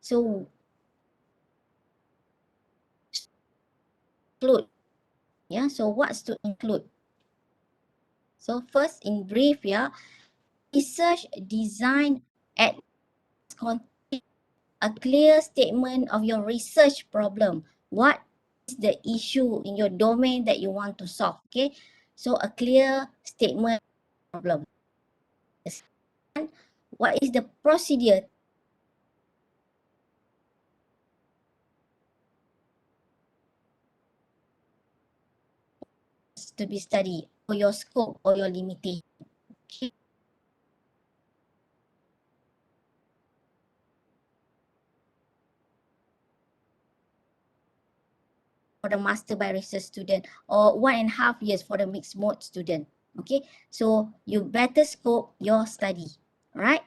So include, yeah, so what's to include? So first, in brief, yeah, research design at contain a clear statement of your research problem. What is the issue in your domain that you want to solve? Okay, so a clear statement problem. What is the procedure to be studied, or your scope or your limitation? Okay. For the master by research student, or 1.5 years for the mixed mode student. Okay, so you better scope your study. Right?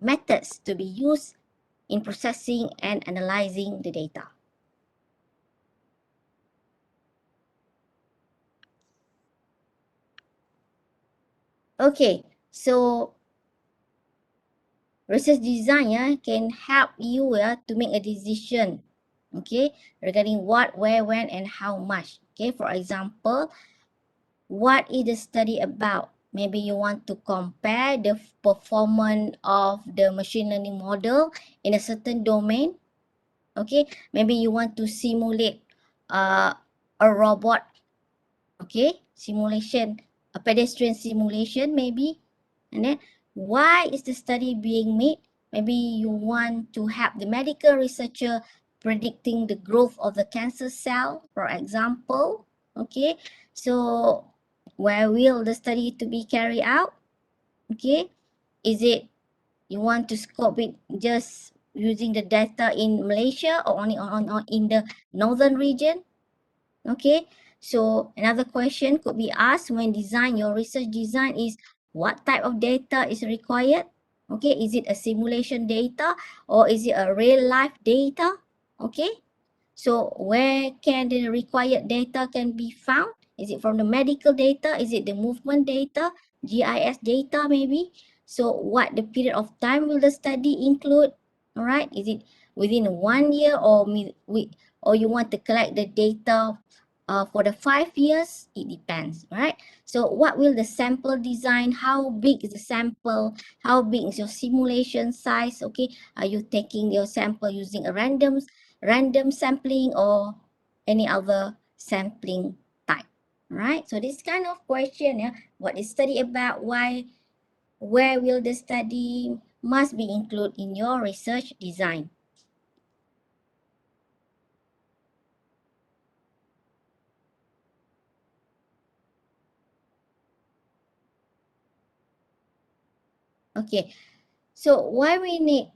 Methods to be used in processing and analyzing the data. Okay, so research design can help you to make a decision, okay, regarding what, where, when, and how much. Okay, for example, what is the study about? Maybe you want to compare the performance of the machine learning model in a certain domain. Okay, maybe you want to simulate a robot. Okay, simulation, a pedestrian simulation maybe. And then why is the study being made? Maybe you want to help the medical researcher predicting the growth of the cancer cell, for example. Okay, so where will the study to be carried out? Okay, is it you want to scope it just using the data in Malaysia or only on in the northern region? Okay, so another question could be asked when design your research design is what type of data is required? Okay, is it a simulation data or is it a real life data? Okay, so where can the required data can be found? Is it from the medical data? Is it the movement data? GIS data maybe? So what the period of time will the study include? All right, is it within 1 year or you want to collect the data for the 5 years? It depends, right? So what will the sample design? How big is the sample? How big is your simulation size? Okay, are you taking your sample using a random sampling or any other sampling type, right? So this kind of question, what is study about, why, where will the study must be included in your research design. Okay, so why we need,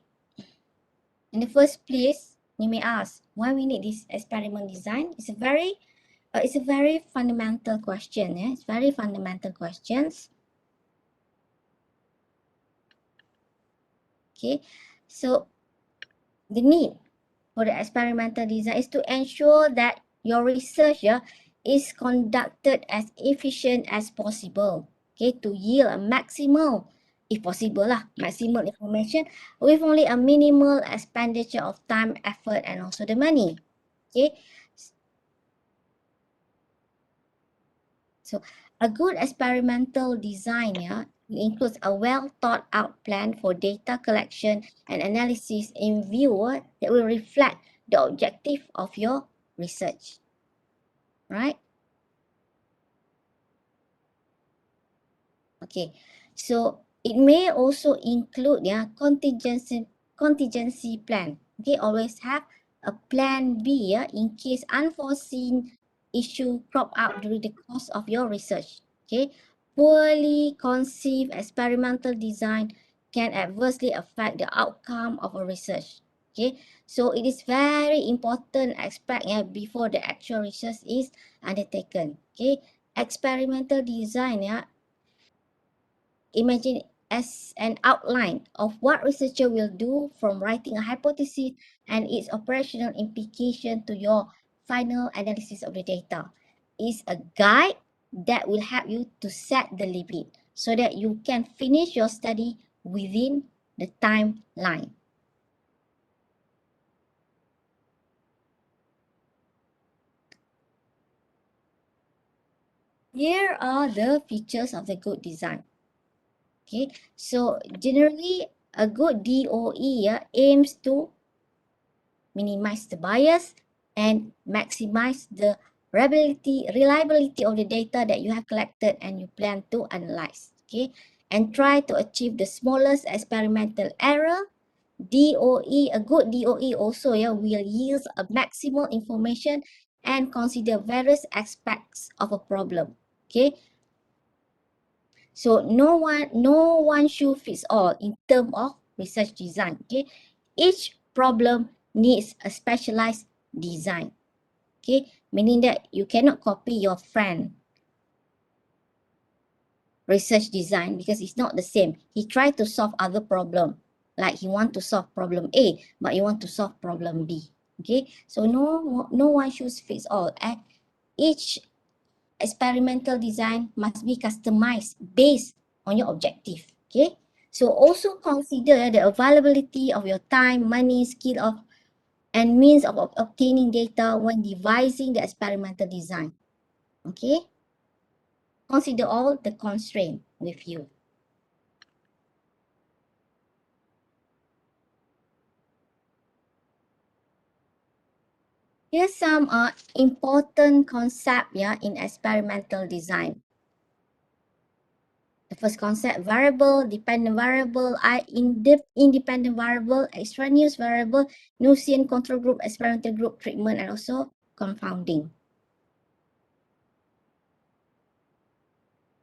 in the first place, you may ask, why we need this experiment design? It's a very fundamental question. Yeah? It's very fundamental questions. Okay, so the need for the experimental design is to ensure that your research is conducted as efficient as possible. Okay, to yield a maximal, if possible maximal information with only a minimal expenditure of time, effort, and also the money. Okay, so a good experimental design includes a well thought out plan for data collection and analysis in view that will reflect the objective of your research, right? Okay, so it may also include contingency plan. Okay, always have a plan B in case unforeseen issue crop up during the course of your research. Okay, poorly conceived experimental design can adversely affect the outcome of a research. Okay, so it is very important aspect before the actual research is undertaken. Okay, experimental design imagine as an outline of what researcher will do from writing a hypothesis and its operational implication to your final analysis of the data. Is a guide that will help you to set the limit so that you can finish your study within the timeline. Here are the features of the good design. Okay, so generally a good DOE aims to minimize the bias and maximize the reliability of the data that you have collected and you plan to analyze. Okay, and try to achieve the smallest experimental error. DOE, a good DOE also will yield a maximal information and consider various aspects of a problem. Okay, so no one shoe fits all in terms of research design. Okay, each problem needs a specialized design. Okay, meaning that you cannot copy your friend research design because it's not the same. He tried to solve other problem, like he want to solve problem A, but you want to solve problem B. Okay, so no one shoe fits all. And each experimental design must be customized based on your objective. Okay, so also consider the availability of your time, money, skill of and means of obtaining data when devising the experimental design. Okay, consider all the constraints with you. Here's some important concept in experimental design. The first concept, variable, dependent variable, independent variable, extraneous variable, Gaussian control group, experimental group treatment, and also confounding.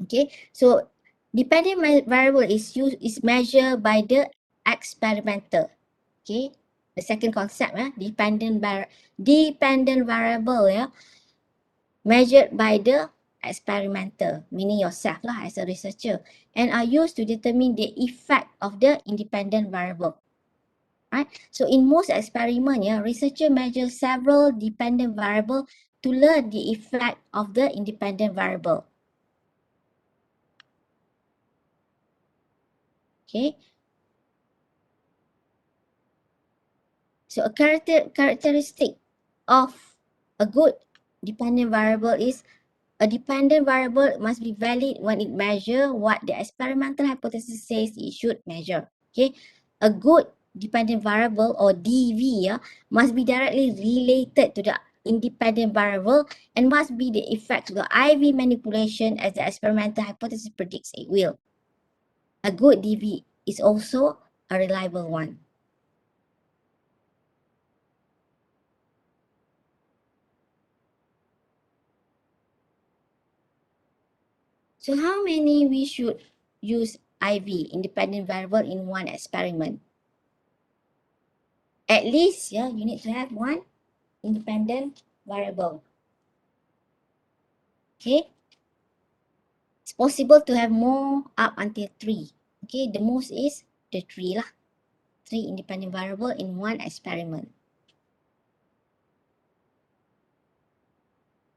Okay, so dependent variable is measured by the experimenter. Okay, the second concept, dependent variable, measured by the experimenter, meaning yourself lah as a researcher, and are used to determine the effect of the independent variable. Right? So in most experiments, researcher measure several dependent variable to learn the effect of the independent variable. Okay. So a characteristic of a good dependent variable is a dependent variable must be valid when it measures what the experimental hypothesis says it should measure. Okay, a good dependent variable or DV must be directly related to the independent variable and must be the effect of the IV manipulation as the experimental hypothesis predicts it will. A good DV is also a reliable one. So how many we should use IV, independent variable, in one experiment? At least, you need to have one independent variable. Okay. It's possible to have more up until 3. Okay, the most is the 3 lah. 3 independent variable in one experiment.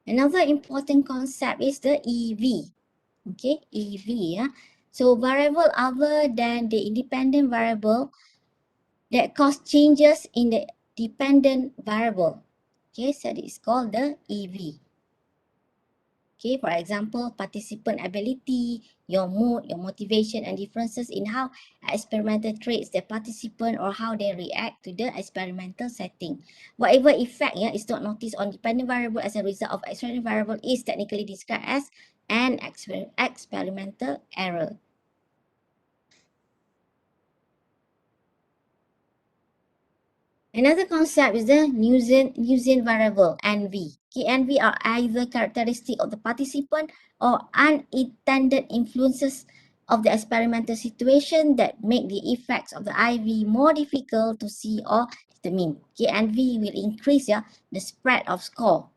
Another important concept is the EV. Okay, EV. So variable other than the independent variable that cause changes in the dependent variable. Okay, so it's called the EV. Okay, for example, participant ability, your mood, your motivation, and differences in how experimental traits the participant or how they react to the experimental setting. Whatever effect is not noticed on dependent variable as a result of experimental variable is technically described as an experimental error. Another concept is the Gaussian variable, NV. NV are either characteristic of the participant or unintended influences of the experimental situation that make the effects of the IV more difficult to see or determine. NV will increase the spread of score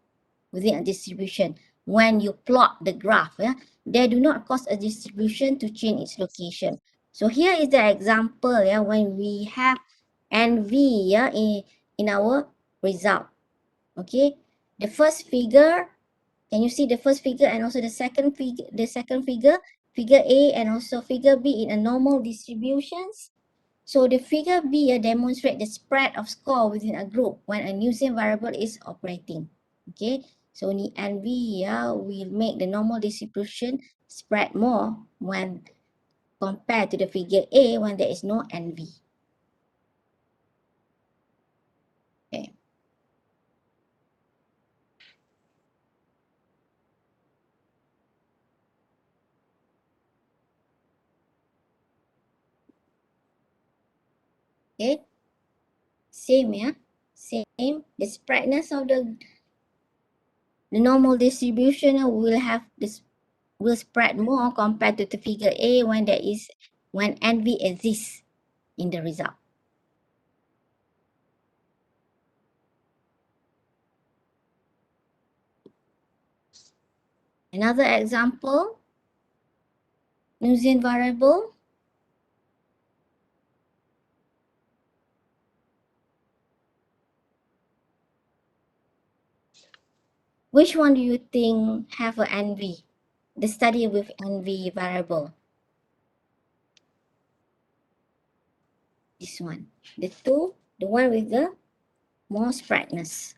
within a distribution. When you plot the graph, they do not cause a distribution to change its location. So here is the example when we have NV in our result. Okay, the first figure, can you see the first figure and also the second figure, figure A and also figure B in a normal distributions? So the figure B demonstrate the spread of score within a group when a Gaussian variable is operating. Okay, So ni NV will make the normal distribution spread more when compared to the figure A when there is no NV. Okay. Okay. Same, same. The spreadness of the normal distribution will spread more compared to the figure A when NV exists in the result. Another example, Gaussian variable. Which one do you think have a NV? The study with NV variable. This one. The one with the more spreadness.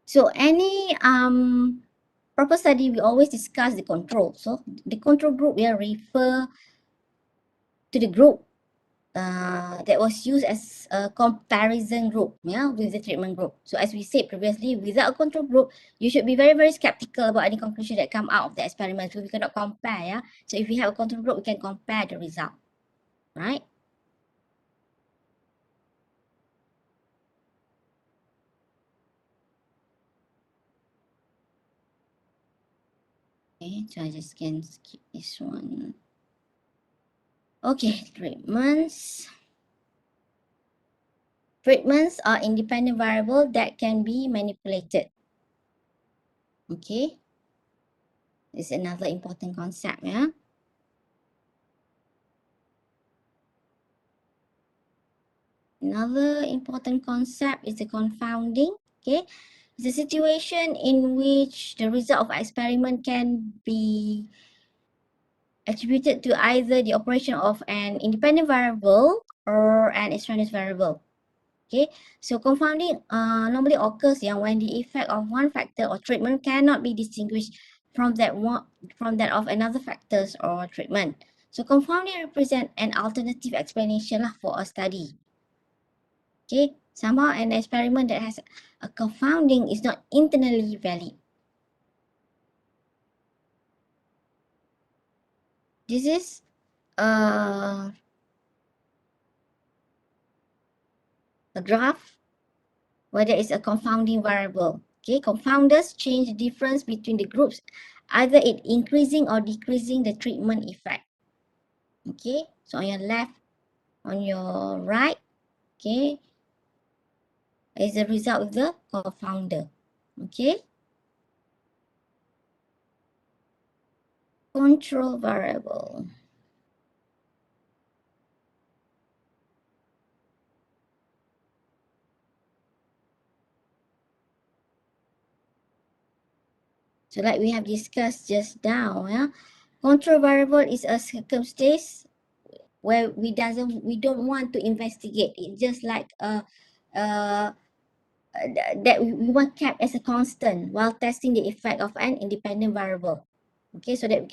So any proper study, we always discuss the control. So the control group will refer to the group that was used as a comparison group, with the treatment group. So as we said previously, without a control group, you should be very, very skeptical about any conclusion that come out of the experiment. So we cannot compare, So if we have a control group, we can compare the result, right? Okay, so I just can skip this one. Okay, treatments. Treatments are independent variable that can be manipulated. Okay, this is another important concept, Another important concept is the confounding. Okay, it's a situation in which the result of an experiment can be attributed to either the operation of an independent variable or an extraneous variable. Okay, so confounding normally occurs when the effect of one factor or treatment cannot be distinguished from that of another factors or treatment. So confounding represent an alternative explanation for a study. Okay, somehow an experiment that has a confounding is not internally valid. This is a graph where there is a confounding variable. Okay, confounders change the difference between the groups, either it increasing or decreasing the treatment effect. Okay, so on your left, on your right, okay, is the result of the confounder. Okay, control variable. So like we have discussed just now, control variable is a circumstance where we don't want to investigate. It's just like that we want kept as a constant while testing the effect of an independent variable. Okay, so that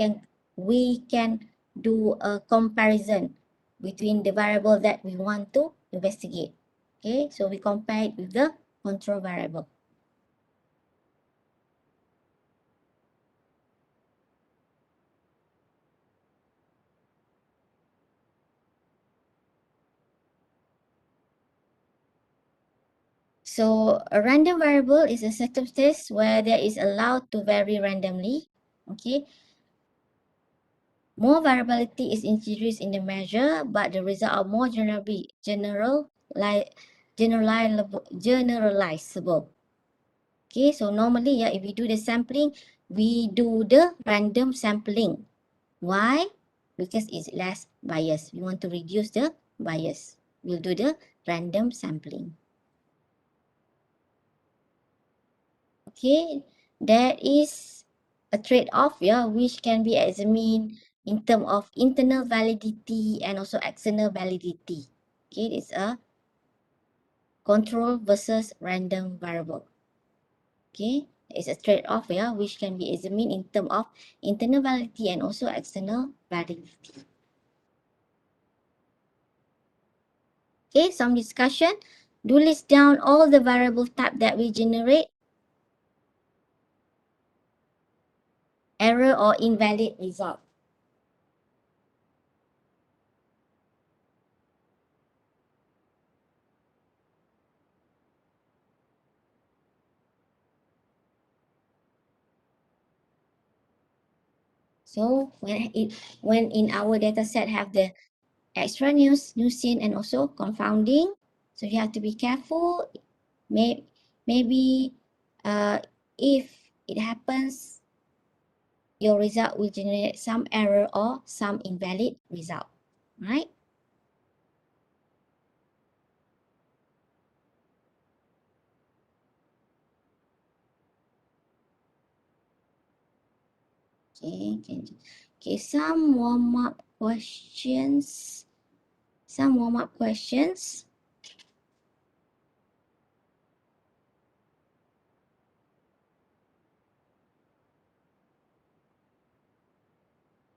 we can do a comparison between the variable that we want to investigate. Okay, so we compare it with the control variable. So a random variable is a circumstance where there is allowed to vary randomly. Okay, more variability is introduced in the measure, but the result are more generalizable. Okay, so normally, if we do the sampling, we do the random sampling. Why? Because it's less bias. We want to reduce the bias. We'll do the random sampling. Okay, there is a trade-off, which can be examined in terms of internal validity and also external validity. Okay, it's a control versus random variable. Okay, it's a trade-off here, which can be examined in terms of internal validity and also external validity. Okay, some discussion. Do list down all the variable type that we generate. Error or invalid result. So when in our data set have the extraneous, Gaussian, and also confounding, so you have to be careful. Maybe if it happens, your result will generate some error or some invalid result, right? Okay, some warm-up questions.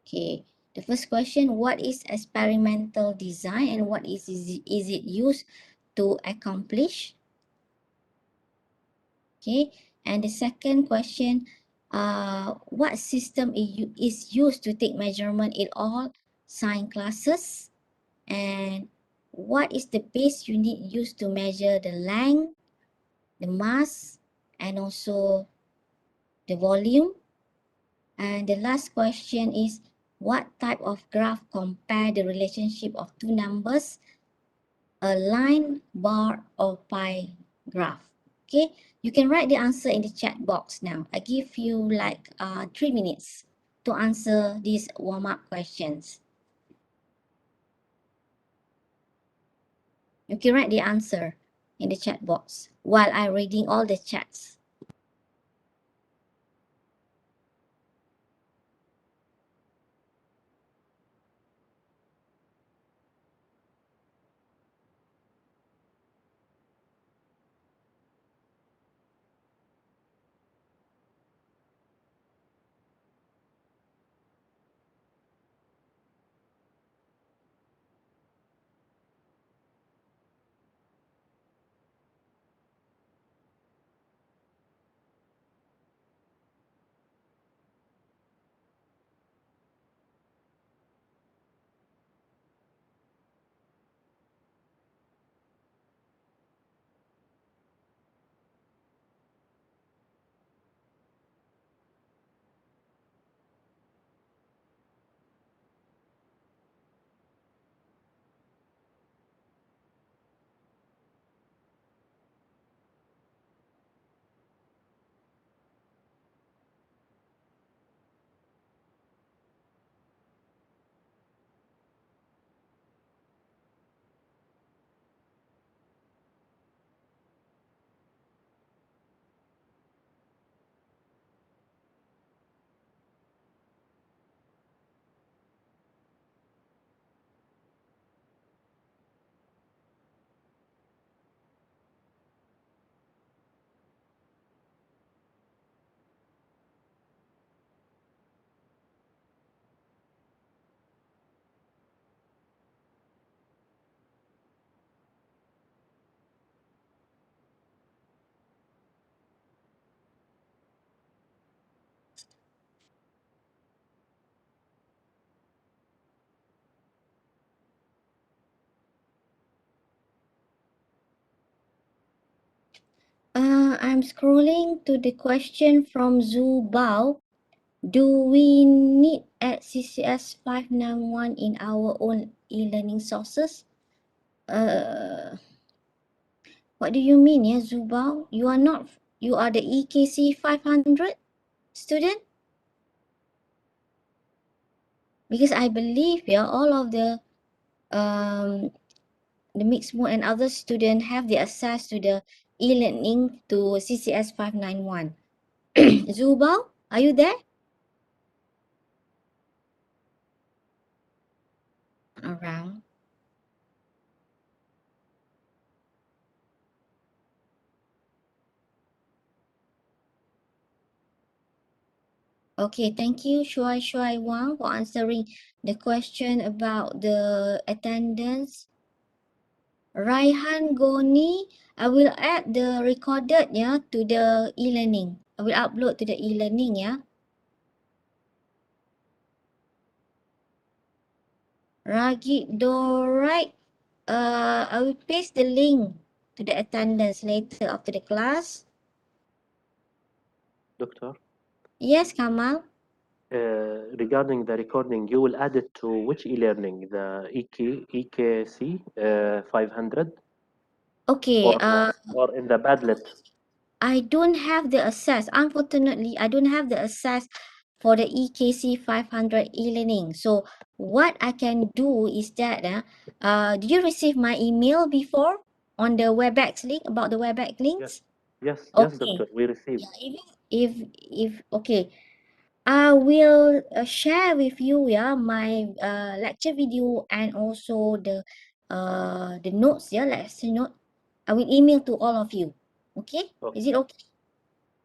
Okay, the first question, what is experimental design and what is it used to accomplish? Okay, and the second question, what system is used to take measurement in all science classes? And what is the base unit used to measure the length, the mass, and also the volume? And the last question is, what type of graph compare the relationship of two numbers, a line, bar, or pie graph? Okay, you can write the answer in the chat box now. I give you like 3 minutes to answer these warm-up questions. You can write the answer in the chat box while I'm reading all the chats. I'm scrolling to the question from Zubao. Do we need add CCS 591 in our own e-learning sources? What do you mean, yeah, Zubao? You are the EKC 500 student? Because I believe, yeah, all of the mixed mode and other students have the access to the e-learning to CCS 591. Zubao, are you there? Around. Okay, thank you, Shuai Wang, for answering the question about the attendance. Raihan Goni, I will add the recorded to the e-learning. I will upload to the e-learning Ragib Dorite, I will paste the link to the attendance later after the class. Doctor, Yes, Kamal. regarding the recording, you will add it to which e-learning? The EKC 500 Okay, or in the Padlet? I don't have the access. Unfortunately, I don't have the access for the EKC 500 e-learning. So what I can do is that, did you receive my email before on the WebEx link, about the WebEx links? Yes, Okay. doctor, we received. Yeah, okay, I will share with you my lecture video and also the notes lesson note. I will email to all of you. Okay? Okay. Is it okay?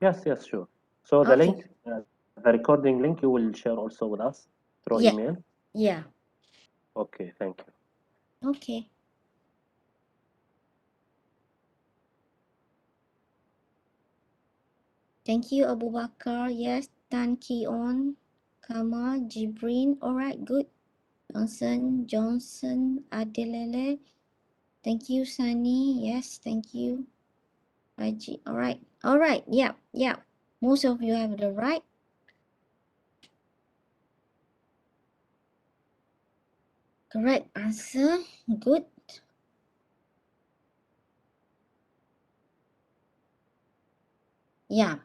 Yes, sure. So the Okay. link, the recording link, you will share also with us through Yeah. email. Yeah. Okay, thank you. Okay. Thank you, Abu Bakar. Yes, Tan Ki-on, Kamal, Jibrin. All right, good. Johnson, Adelele. Thank you, Sunny. Yes, thank you. Raji. All right. All right. Yeah. Yeah. Most of you have the right. Correct answer. Good. Yeah.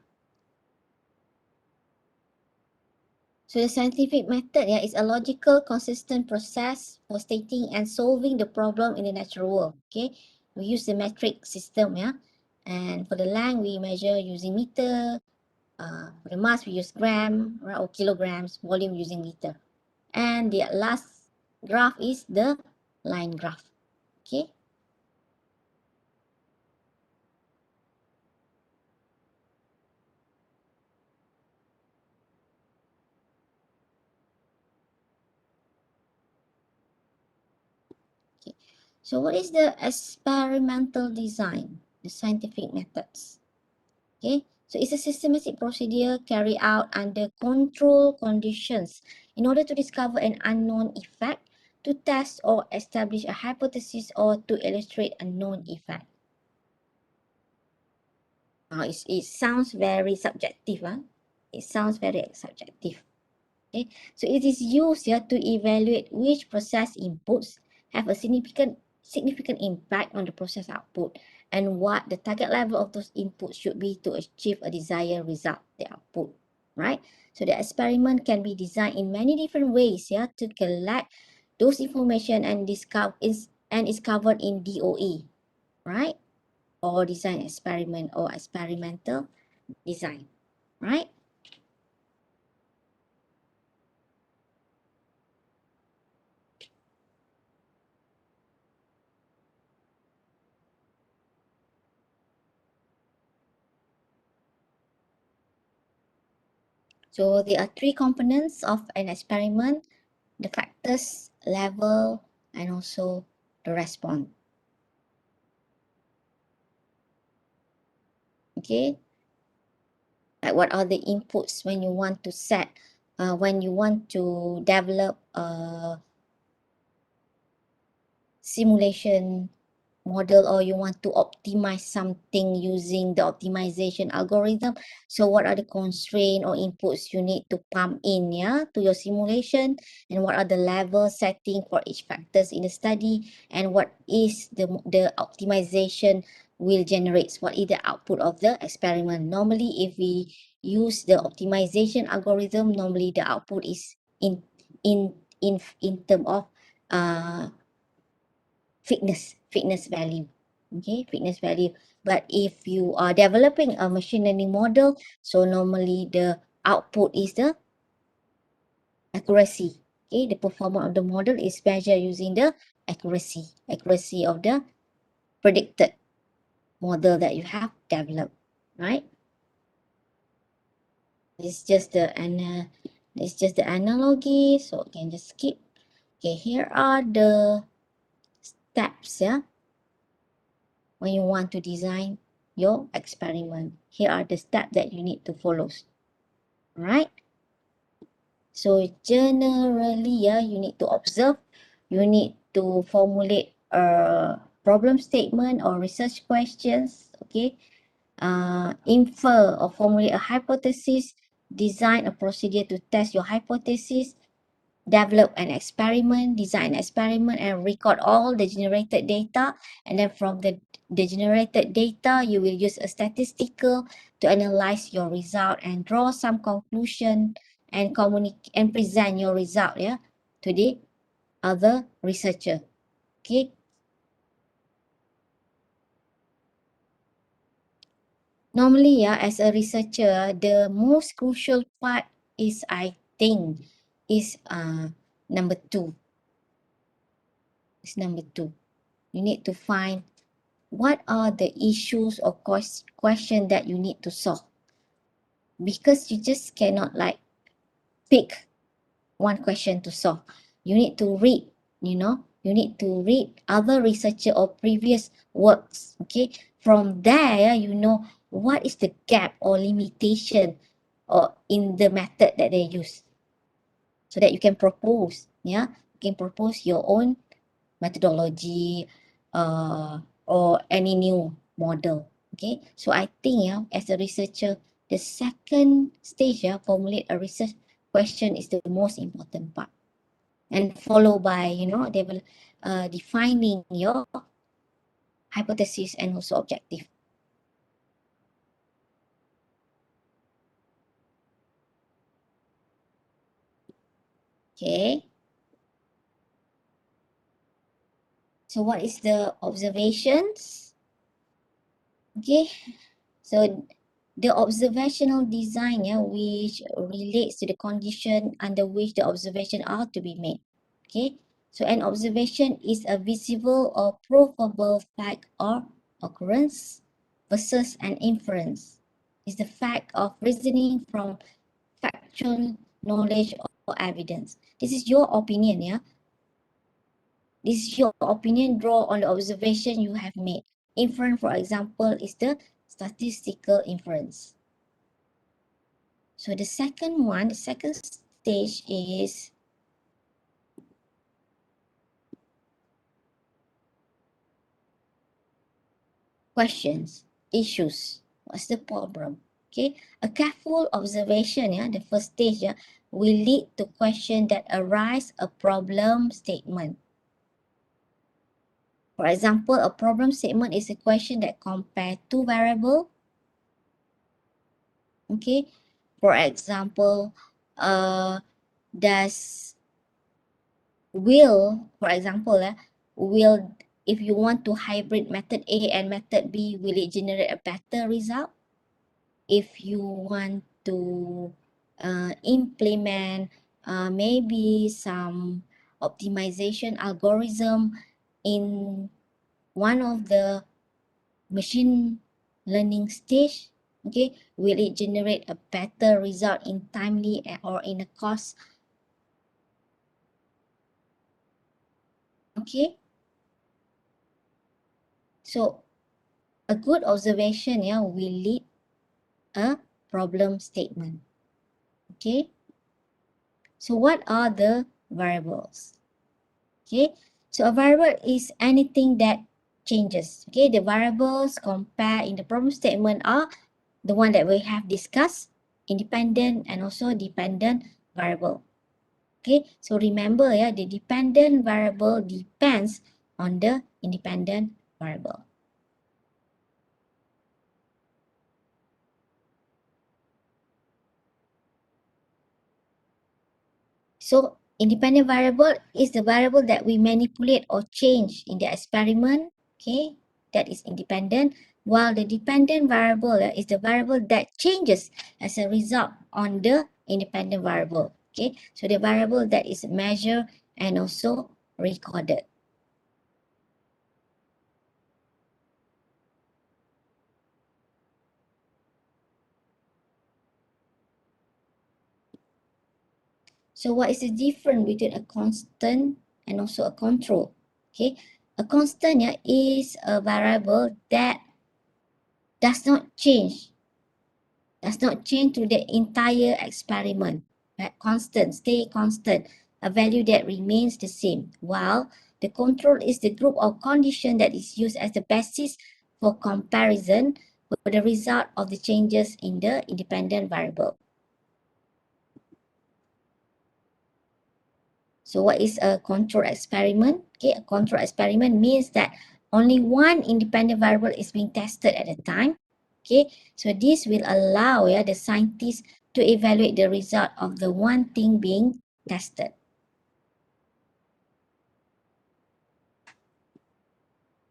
So the scientific method is a logical, consistent process for stating and solving the problem in the natural world. Okay. We use the metric system. And for the length, we measure using meter. For the mass, we use gram, right, or kilograms. Volume using liter. And the last graph is the line graph. Okay. Okay. So what is the experimental design? The scientific methods. Okay. So it's a systematic procedure carried out under controlled conditions in order to discover an unknown effect, to test or establish a hypothesis, or to illustrate a known effect. It sounds very subjective. It sounds very subjective. Okay, so it is used to evaluate which process inputs have a significant impact on the process output, and what the target level of those inputs should be to achieve a desired result, the output, right? So the experiment can be designed in many different ways to collect those information and is covered in DOE, right? Or design experiment or experimental design, right? So there are three components of an experiment: the factors, level, and also the response. Okay, like what are the inputs when you want to when you want to develop a simulation model, or you want to optimize something using the optimization algorithm. So what are the constraints or inputs you need to pump in to your simulation, and what are the level setting for each factors in the study, and what is the optimization will generate, what is the output of the experiment. Normally, if we use the optimization algorithm, normally the output is in term of uh fitness value. Okay, fitness value. But if you are developing a machine learning model, so normally the output is the accuracy. Okay, the performance of the model is measured using the accuracy of the predicted model that you have developed, right? It's just the analogy, so you can just skip. Okay, here are the steps, yeah, when you want to design your experiment. Here are the steps that you need to follow. All right. So generally, yeah, you need to observe, you need to formulate a problem statement or research questions, okay? Infer or formulate a hypothesis, design a procedure to test your hypothesis, develop an experiment, design an experiment, and record all the generated data. And then from the generated data, you will use a statistical to analyze your result and draw some conclusion and communicate and present your result, yeah, to the other researcher. Okay. Normally, yeah, as a researcher, the most crucial part is, I think, is number two. It's number two. You need to find what are the issues or question that you need to solve, because you just cannot like pick one question to solve. You need to read, you need to read other researcher or previous works. Okay, from there you know what is the gap or limitation or in the method that they use, so that you can propose, yeah, you can propose your own methodology, or any new model. Okay, so I think, yeah, as a researcher, the second stage, yeah, formulate a research question is the most important part, and followed by, defining your hypothesis and also objective. Okay, so what is the observations? Okay, so the observational design, yeah, which relates to the condition under which the observation are to be made. Okay, so an observation is a visible or provable fact or occurrence versus an inference. Is the fact of reasoning from factual knowledge or evidence. This is your opinion, yeah. This is your opinion draw on the observation you have made. Inference, for example, is the statistical inference. So the second stage is questions, issues. What's the problem? Okay, a careful observation, yeah, the first stage, yeah, will lead to question that arise a problem statement. For example, a problem statement is a question that compare two variables. Okay, for example, does for example, will, if you want to hybrid method A and method B, will it generate a better result? If you want to implement maybe some optimization algorithm in one of the machine learning stage, okay, will it generate a better result in timely or in a cost? Okay, so a good observation, yeah, will lead a problem statement. Okay, so what are the variables? Okay, so a variable is anything that changes. Okay, the variables compare in the problem statement are the one that we have discussed, independent and also dependent variable. Okay, so remember, yeah, the dependent variable depends on the independent variable. So independent variable is the variable that we manipulate or change in the experiment, okay, that is independent, while the dependent variable is the variable that changes as a result on the independent variable. Okay, so the variable that is measured and also recorded. So what is the difference between a constant and also a control? Okay, a constant, yeah, is a variable that does not change through the entire experiment. Right? Constant, stay constant, a value that remains the same. While the control is the group of condition that is used as the basis for comparison with the result of the changes in the independent variable. So what is a control experiment? Okay, a control experiment means that only one independent variable is being tested at a time. Okay, so this will allow the scientists to evaluate the result of the one thing being tested.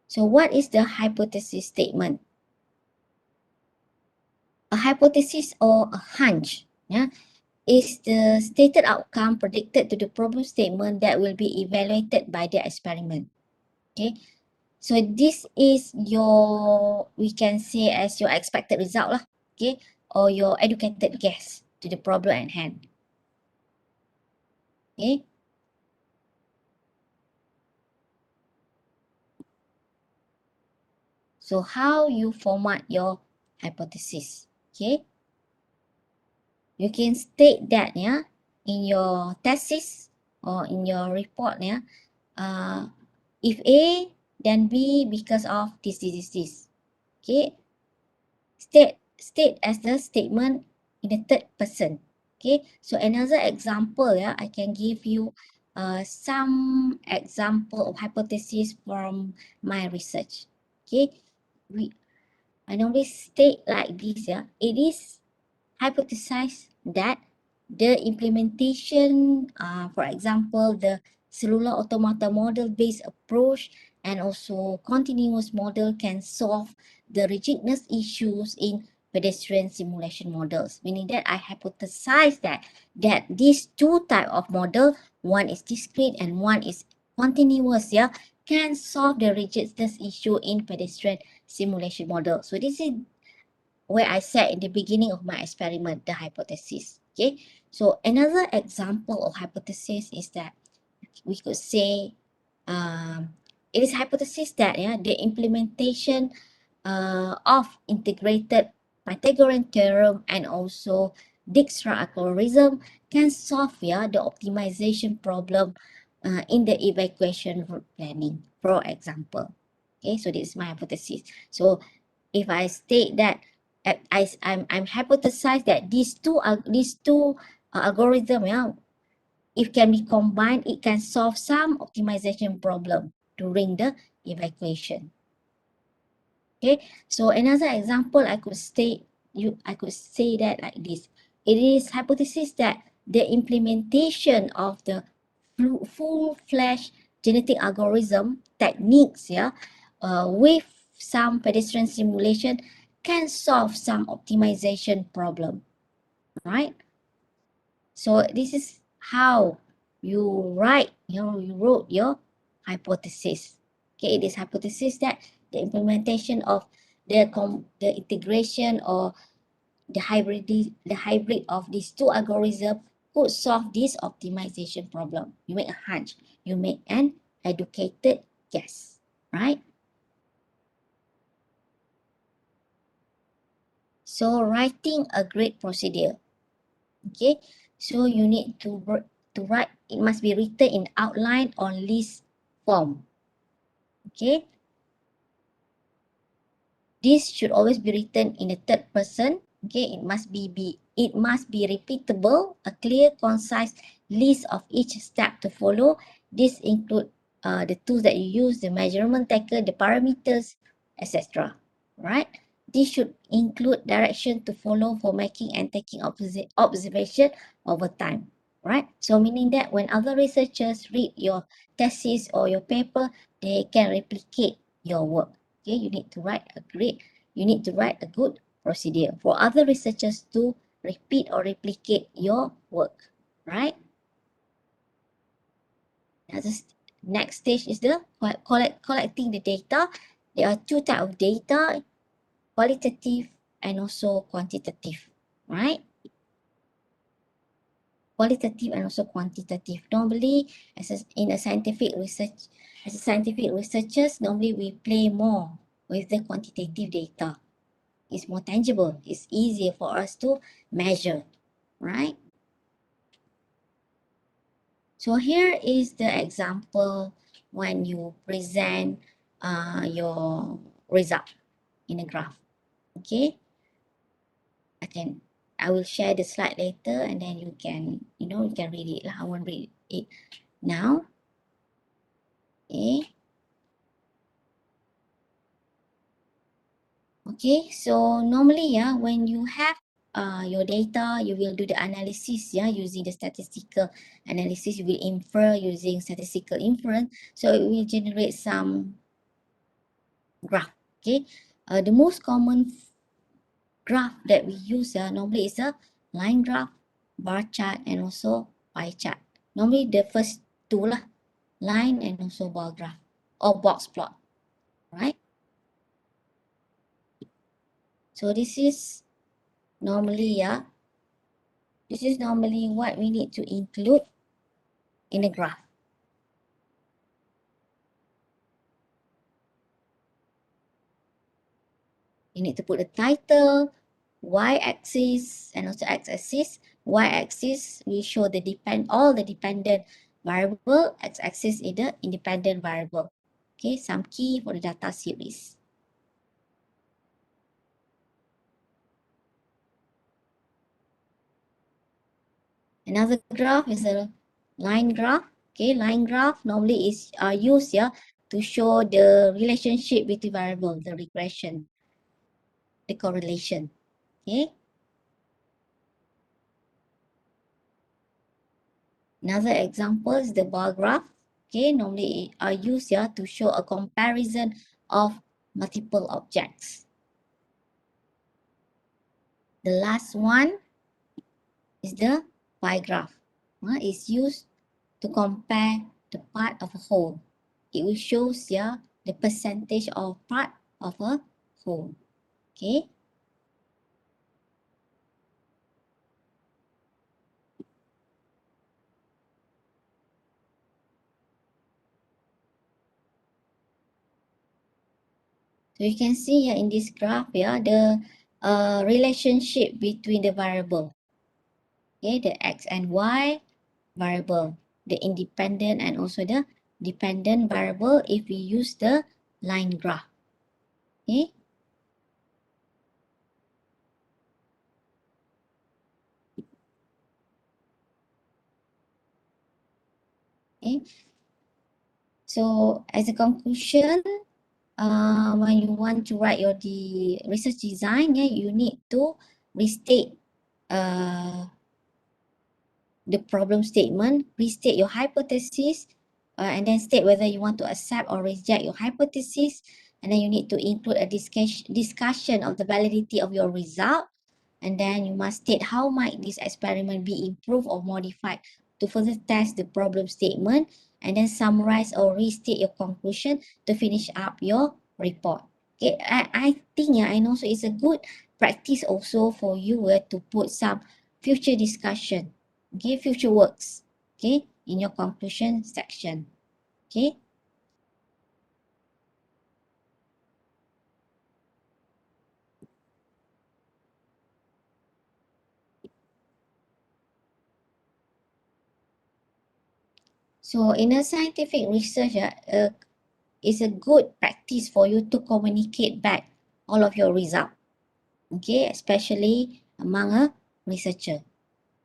So what is the hypothesis statement? A hypothesis or a hunch, is the stated outcome predicted to the problem statement that will be evaluated by the experiment. Okay, so this is your, we can say as your expected result lah, okay, or your educated guess to the problem at hand. Okay. So how you format your hypothesis? Okay. You can state that in your thesis or in your report if A, then B because of this. Okay. State as the statement in the third person. Okay, so another example, I can give you some example of hypothesis from my research. Okay, I normally state like this, it is hypothesized that the implementation, for example, the cellular automata model-based approach and also continuous model can solve the rigidness issues in pedestrian simulation models. Meaning that I hypothesize that these two type of model, one is discrete and one is continuous, can solve the rigidness issue in pedestrian simulation model. So this is where I said in the beginning of my experiment, the hypothesis. Okay, so another example of hypothesis is that we could say it is hypothesis that the implementation of integrated Pythagorean theorem and also Dijkstra algorithm can solve the optimization problem in the evacuation route planning, for example. Okay, so this is my hypothesis. So if I state that I'm hypothesize that these two algorithm, if can be combined, it can solve some optimization problem during the evacuation. Okay, so another example I could say that like this. It is hypothesis that the implementation of the full-fledged genetic algorithm techniques, with some pedestrian simulation can solve some optimization problem, right? So this is how you write, you wrote your hypothesis. Okay, it is hypothesis that the implementation of the integration or the hybrid of these two algorithms could solve this optimization problem. You make a hunch, you make an educated guess, right? So writing a grade procedure. Okay, so you need to write, it must be written in outline or list form. Okay, this should always be written in the third person. Okay, it must be repeatable, a clear, concise list of each step to follow. This include the tools that you use, the measurement taker, the parameters, etc. Right? This should include direction to follow for making and taking observation over time. Right? So meaning that when other researchers read your thesis or your paper, they can replicate your work. Okay, you need to write a good procedure for other researchers to repeat or replicate your work, right? Now, this next stage is the collecting the data. There are two types of data, qualitative and also quantitative, right? qualitative and also quantitative. Normally, in a scientific research, as a scientific researchers, normally we play more with the quantitative data. It's more tangible. It's easier for us to measure, right? So here is the example when you present your result in a graph. Okay, I will share the slide later, and then you can read it. I won't read it now. Okay, so normally, when you have your data, you will do the analysis, using the statistical analysis. You will infer using statistical inference. So it will generate some graph. Okay, the most common graph that we use normally is a line graph, bar chart, and also pie chart. Normally the first two lah, line and also bar graph or box plot, right? So this is normally what we need to include in a graph. You need to put the title, y-axis, and also x-axis. Y-axis we show all the dependent variable. X-axis is the independent variable. Okay, some key for the data series. Another graph is a line graph. Okay, line graph normally is used to show the relationship between variable, the regression, the correlation. Okay. Another example is the bar graph. Okay, normally are used to show a comparison of multiple objects. The last one is the pie graph. It's used to compare the part of a whole. It will show the percentage of part of a whole. Okay. So you can see here in this graph, the relationship between the variable. Okay, the x and y variable, the independent and also the dependent variable if we use the line graph. Okay. Okay. So as a conclusion, when you want to write your research design, you need to restate the problem statement, restate your hypothesis, and then state whether you want to accept or reject your hypothesis. And then you need to include a discussion of the validity of your result. And then you must state how might this experiment be improved or modified to further test the problem statement, and then summarize or restate your conclusion to finish up your report. Okay, I think and also it's a good practice also for you to put some future discussion, okay, future works, okay, in your conclusion section. Okay. So in a scientific research, it's a good practice for you to communicate back all of your result, okay, especially among a researcher.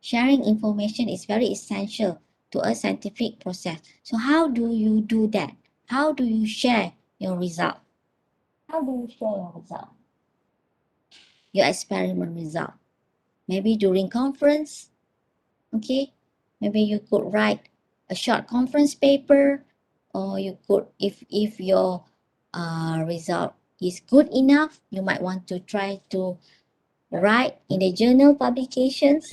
Sharing information is very essential to a scientific process. So how do you do that? How do you share your result? How do you share your result? Your experiment result. Maybe during conference, okay? Maybe you could write a short conference paper, or you could, if your result is good enough, you might want to try to write in the journal publications.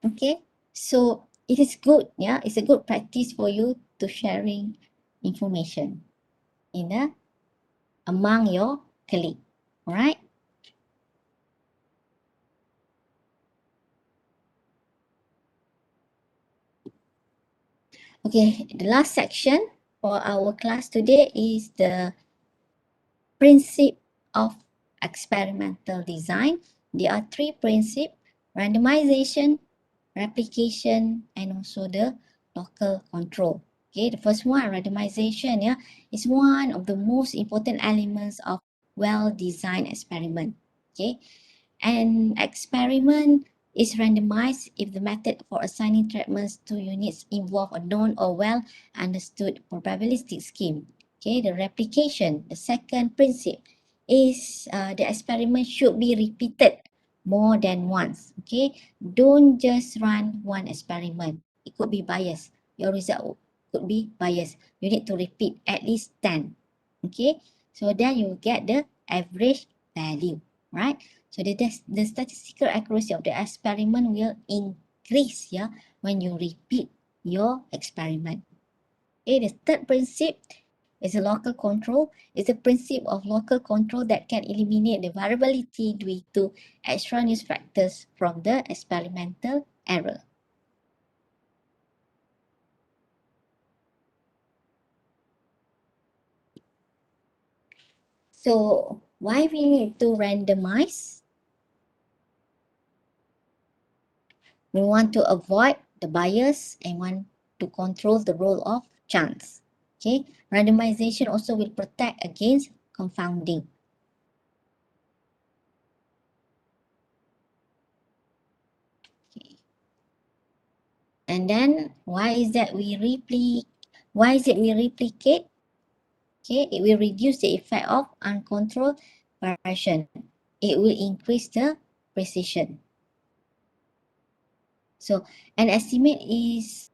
Okay, so it is good, it's a good practice for you to sharing information in the among your colleague. All right. Okay, the last section for our class today is the principle of experimental design. There are three principles: randomization, replication, and also the local control. Okay, the first one, randomization, yeah, is one of the most important elements of well-designed experiment. Okay, an experiment is randomized if the method for assigning treatments to units involve a known or well understood probabilistic scheme. Okay, the replication, the second principle, is the experiment should be repeated more than once. Okay, don't just run one experiment. It could be biased. Your result could be biased. You need to repeat at least 10. Okay, so then you get the average value, right? So the statistical accuracy of the experiment will increase, yeah, when you repeat your experiment. Okay, the third principle is a local control. It's a principle of local control that can eliminate the variability due to extraneous factors from the experimental error. So why we need to randomize? We want to avoid the bias and want to control the role of chance. Okay, randomization also will protect against confounding. Okay. And then why is it we replicate? Okay, it will reduce the effect of uncontrolled variation. It will increase the precision. So an estimate is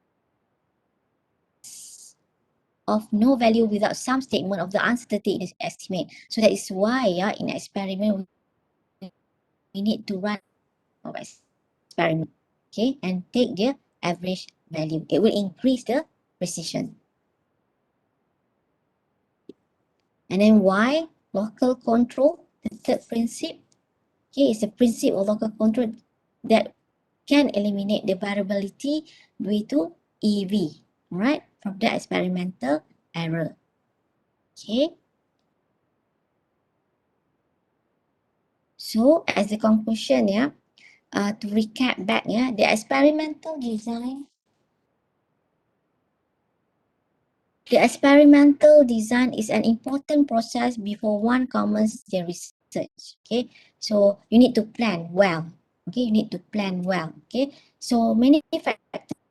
of no value without some statement of the uncertainty in the estimate. So that is why, yeah, in experiment we need to run our experiment, okay, and take the average value. It will increase the precision. And then why local control? The third principle, okay, is the principle of local control that can eliminate the variability due to EV, right, from the experimental error. Okay. So as the conclusion, yeah, to recap back, yeah, the experimental design. The experimental design is an important process before one commences the research. Okay, so you need to plan well. Okay, you need to plan well. Okay, so many factors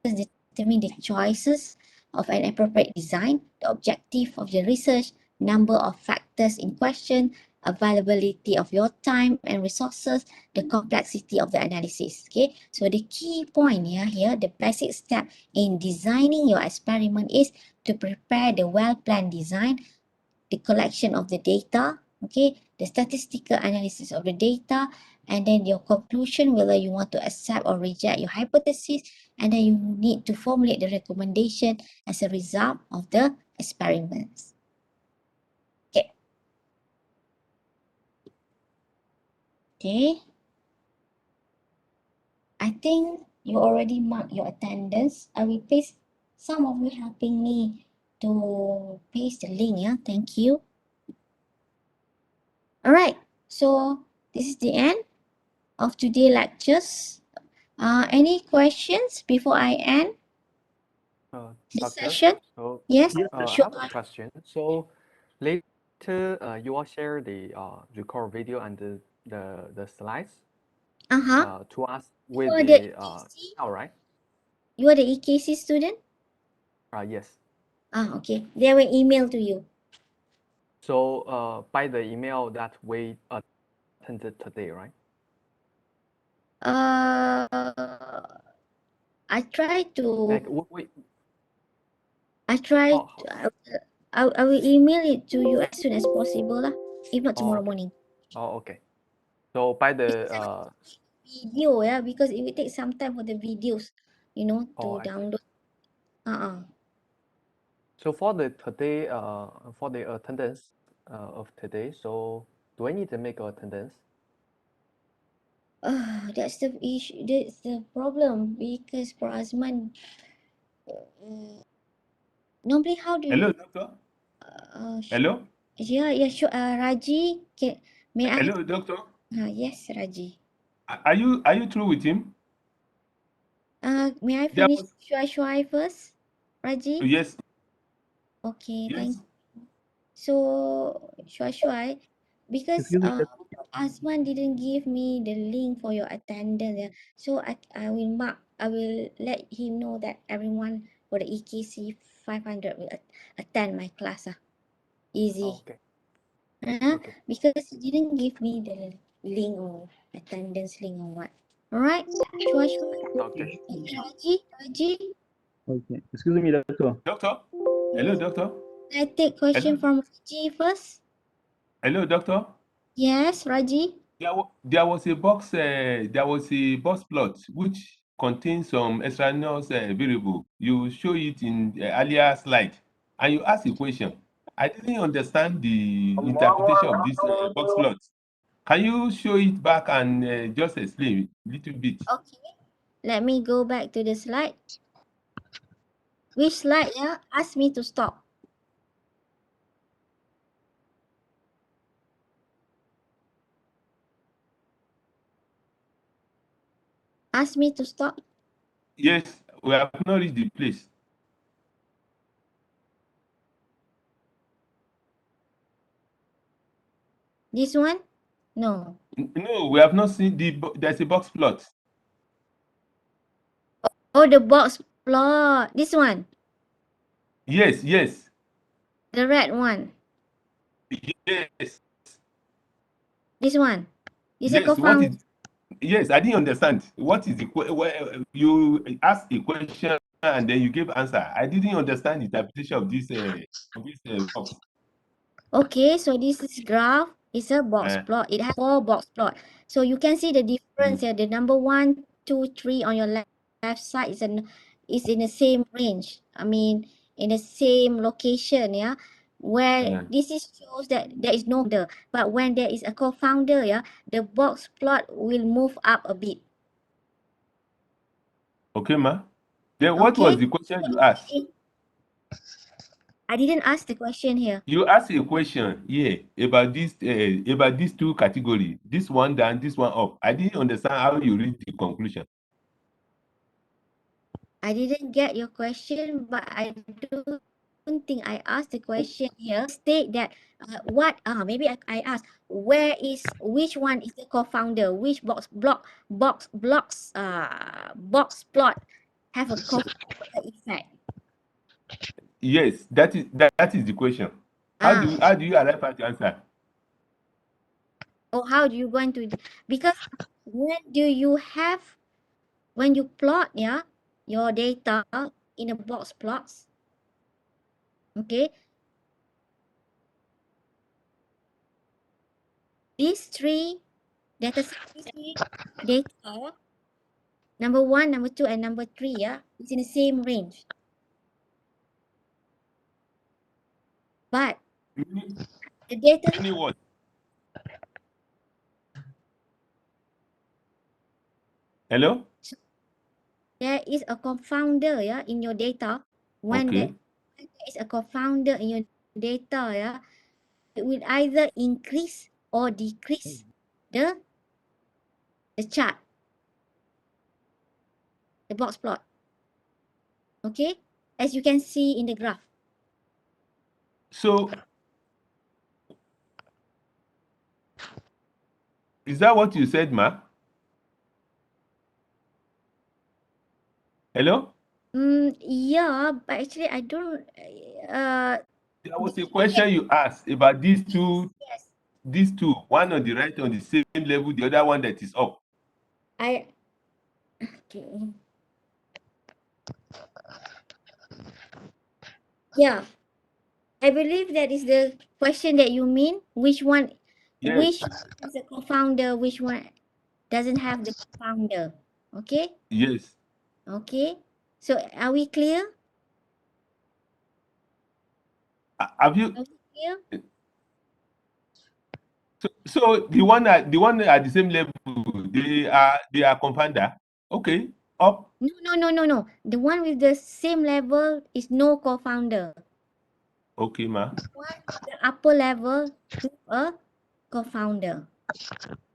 determine the choices of an appropriate design, the objective of the research, number of factors in question, availability of your time and resources, the complexity of the analysis. Okay, so the key point here, the basic step in designing your experiment is to prepare the well-planned design, the collection of the data, okay, the statistical analysis of the data, and then your conclusion, whether you want to accept or reject your hypothesis, and then you need to formulate the recommendation as a result of the experiments. Okay. Okay. I think you already marked your attendance. I will paste some of you helping me to paste the link. Yeah, thank you. All right, so this is the end of today's lectures. Any questions before I end this Doctor, session? so Yes, I sure. have a question. So later, you will share the record video and the slides to us You with are the the EKC? all right. You are the EKC student? Yes. Okay. They will email to you. So by the email that we attended today, right? I try to. Like I try. how, I will email it to you as soon as possible lah. If not tomorrow okay. morning. Okay. So by the Video, yeah, because it will take some time for the videos, to I see. download. So for the today for the attendance, of today. So do I need to make attendance? That's the issue. That's the problem because for Azman, normally how do Hello, you? doctor. Sh- Hello. yeah, sure. Raji, may I? Hello, doctor. Yes, Raji. Are you through with him? May I There finish was Shuai first, Raji? yes, Okay, yes. So, Shuai, because Excuse me, doctor. Azman didn't give me the link for your attendance, yeah. So I will let him know that everyone for the EKC 500 will attend my class. Easy. Okay. Okay. Because he didn't give me the link or attendance link or what. Alright, Shuai. Okay. Raji, Okay. Excuse me, doctor. Doctor. Hello, doctor. I take question Hello. from Raji first. Hello, doctor. Yes, Raji. There was a box. There was a box plot which contains some extraneous variable. You show it in earlier slide, and you ask a question. I didn't understand the interpretation of this box plot. Can you show it back and just explain a little bit? Okay. Let me go back to the slide. Which slide? Yeah, ask me to stop. Ask me to stop. Yes, we have not reached the place. This one? No. No, we have not seen there's a box plot. Oh, the box plot. This one. Yes, yes, The red one. yes, This one. It's a yes. What co-founder. is? Yes, I didn't understand. What is the you asked a question and then you gave answer. I didn't understand the interpretation of this box. Okay, so this is graph. It's a box Uh, plot. It has 4 box plot. So you can see the difference here. The number 1, 2, 3 on your left side is in the same range. I mean, in the same location, yeah. Where this shows that there is no founder, but when there is a co-founder, yeah, the box plot will move up a bit. okay, ma. Then what was the question you asked? I didn't ask the question here. You asked a question here about these two categories. This one down, this one up. I didn't understand how you reach the conclusion. I didn't get your question, but I don't think I asked the question here. State that maybe I asked which one is the co-founder? Which box plot have a co-founder effect? Yes, that is the question. How do you arrive at the answer? Or how do you going to? Because when you plot your data in a box plots, okay, these three data number 1, number 2, and number 3 is in the same range. But the data What? Hello? there is a confounder in your data. When there is a confounder in your data, it will either increase or decrease the chart, the box plot. Okay, as you can see in the graph. So is that what you said, ma? Hello? Yeah, but actually I don't There was a question you asked about these two. Yes. These two, one on the right on the same level, the other one that is up. Okay. Yeah, I believe that is the question that you mean. Which one? Yes. Which is the co-founder? Which one doesn't have the co-founder? Okay. Yes. Okay. So are we clear? Have you? Are we clear? So the one at the same level, they are confounder. Okay, up. No. The one with the same level is no co-founder. Okay, ma. One with the upper level with a co-founder.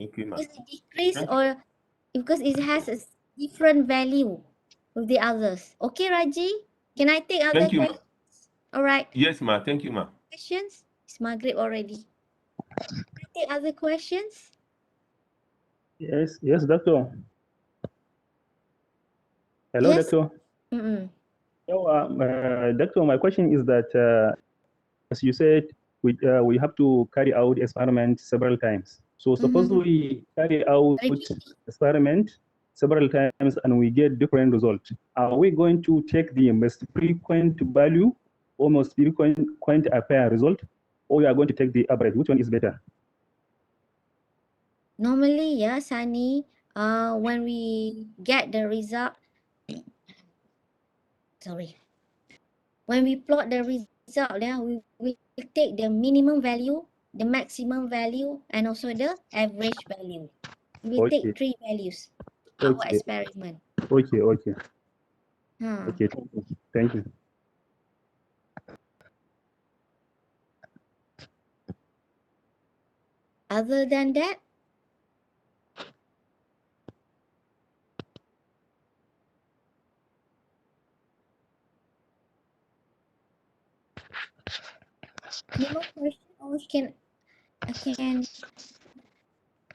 Okay, ma. Because it decrease Thank you. or because it has a different value with the others. Okay, Raji? Can I take other Thank you, ma. questions? All right. Yes, ma. Thank you, ma. Questions? It's Maghrib already. Can I take other questions? Yes, doctor. Hello, Yes. doctor. Doctor, my question is that, as you said, we have to carry out experiment several times. So suppose we carry out experiment several times and we get different results. Are we going to take the most frequent value or most frequent appear result, or we are going to take the average? Which one is better? Normally, yeah, Sunny, when we get the result, when we plot the result, yeah, we take the minimum value, the maximum value, and also the average value. We take 3 values. Our experiment. Okay. Huh. Okay, thank you. Other than that, any more question or I can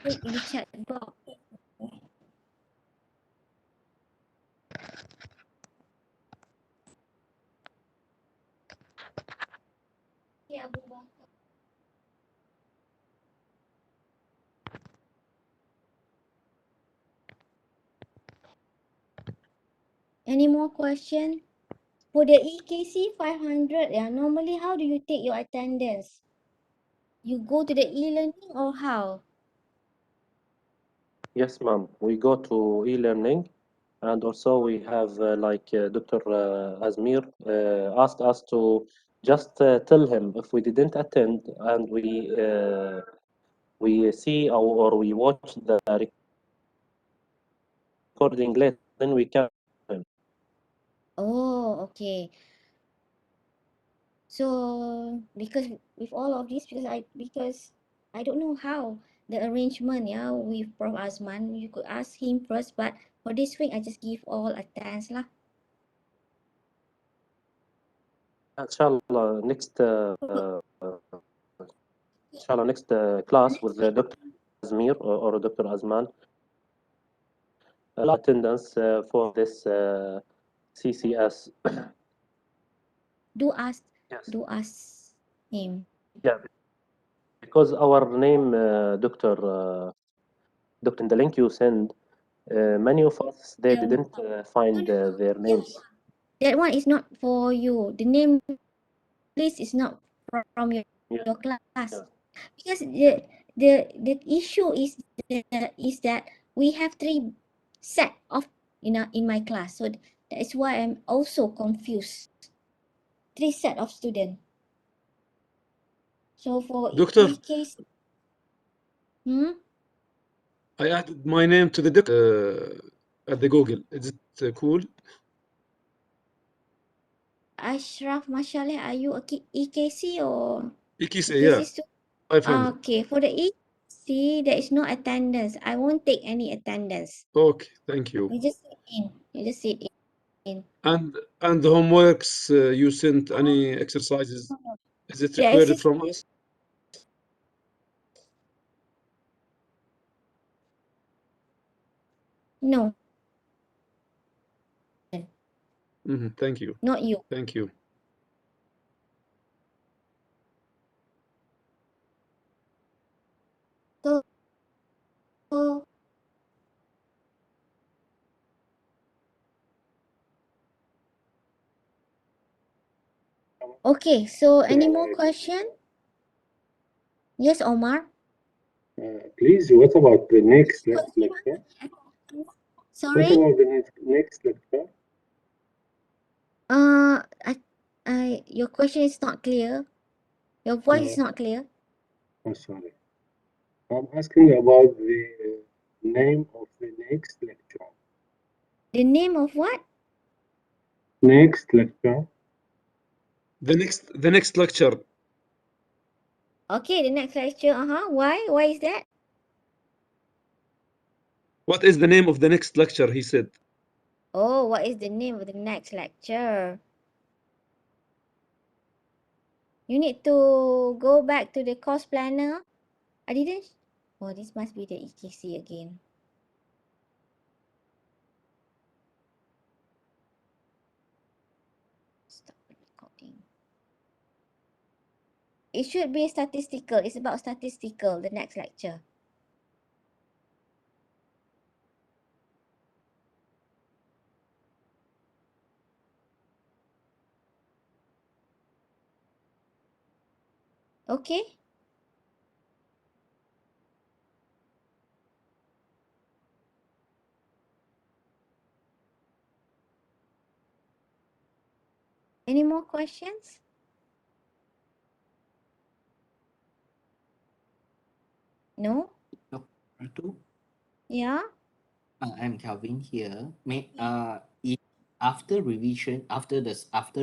put in the chat box. Okay, Abu Bakar. Any more question? For the EKC 500, yeah, normally how do you take your attendance? You go to the e-learning or how? Yes, ma'am. We go to e-learning, and also we have Dr. Azmir asked us to just tell him if we didn't attend and we see or we watch the recording later, then we can. Oh, okay. So because with all of this, because I don't know how the arrangement, yeah, with Prof. Azman, you could ask him first, but for this week, I just give all attendance lah. Inshallah, next class with Dr. Azmir or Dr. Azman, attendance for this CCS. Do ask Yes. him. Yeah, because our name, Dr. in the link you send, many of us they didn't find their names. That one is not for you. The name list is not from your class. Yeah. Because the issue is that we have 3 set of in my class. So that is why I'm also confused. 3 set of students. So for Doctor, this case, I added my name to the at the Google. Is it cool? Ashraf Mashaleh, are you a EKC or EKC, yeah. student? 500. Okay, for the EKC, there is no attendance. I won't take any attendance. Okay, thank you. You just sit in. You just sit in. And the homeworks you sent, any exercises, is it required from us? No. Thank you. Not you. Thank you. So okay, so any more question? Yes, Omar. Please, what about the next lecture? Sorry? What about the next lecture? Your question is not clear. Your voice is not clear. Oh, sorry. I'm asking about the name of the next lecture. The name of what? Next lecture. The next lecture. Okay, the next lecture. Why? Why is that? What is the name of the next lecture? He said. Oh, what is the name of the next lecture? You need to go back to the course planner. I didn't. Oh, this must be the EKC again. Stop recording. It should be statistical. It's about statistical, the next lecture. Okay? Any more questions? No? Ratu, Yeah? I'm Calvin here. If after revision, after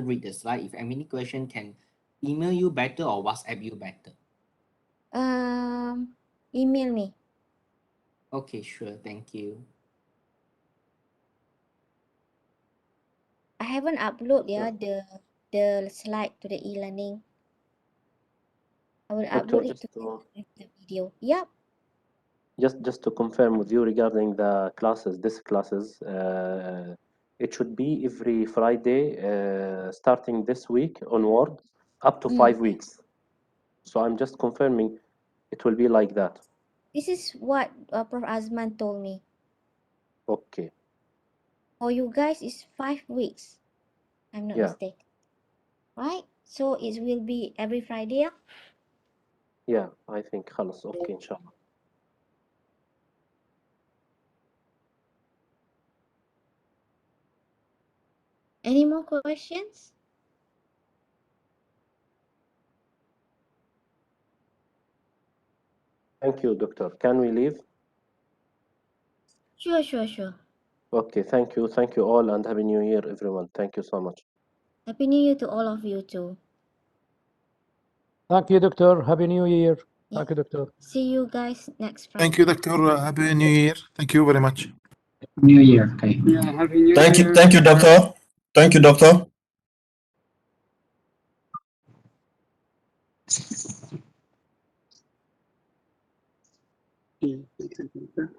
read the slide, if any question, can email you better or WhatsApp you better? Email me. Okay, sure. Thank you. I haven't uploaded the slide to the e-learning. I will Doctor, upload it to the video. Yep. just to confirm with you regarding the classes, this classes, it should be every Friday, starting this week onward, up to 5 weeks. So I'm just confirming it will be like that. This is what Prof. Azman told me. Okay. For you guys, it's 5 weeks. I'm not mistaken. Right? So it will be every Friday. Yeah, I think خلاص okay inshallah. Any more questions? Thank you, doctor. Can we leave? Sure. Okay, thank you all, and Happy New Year, everyone. Thank you so much. Happy New Year to all of you too. Thank you, Doctor. Happy New Year. Thank you, Doctor. See you guys next Friday. Thank you, Doctor. Happy New Year. Thank you very much. New Year. Okay. Yeah, Happy New Thank Year. you. Thank you, Doctor. Thank you, Doctor. Okay.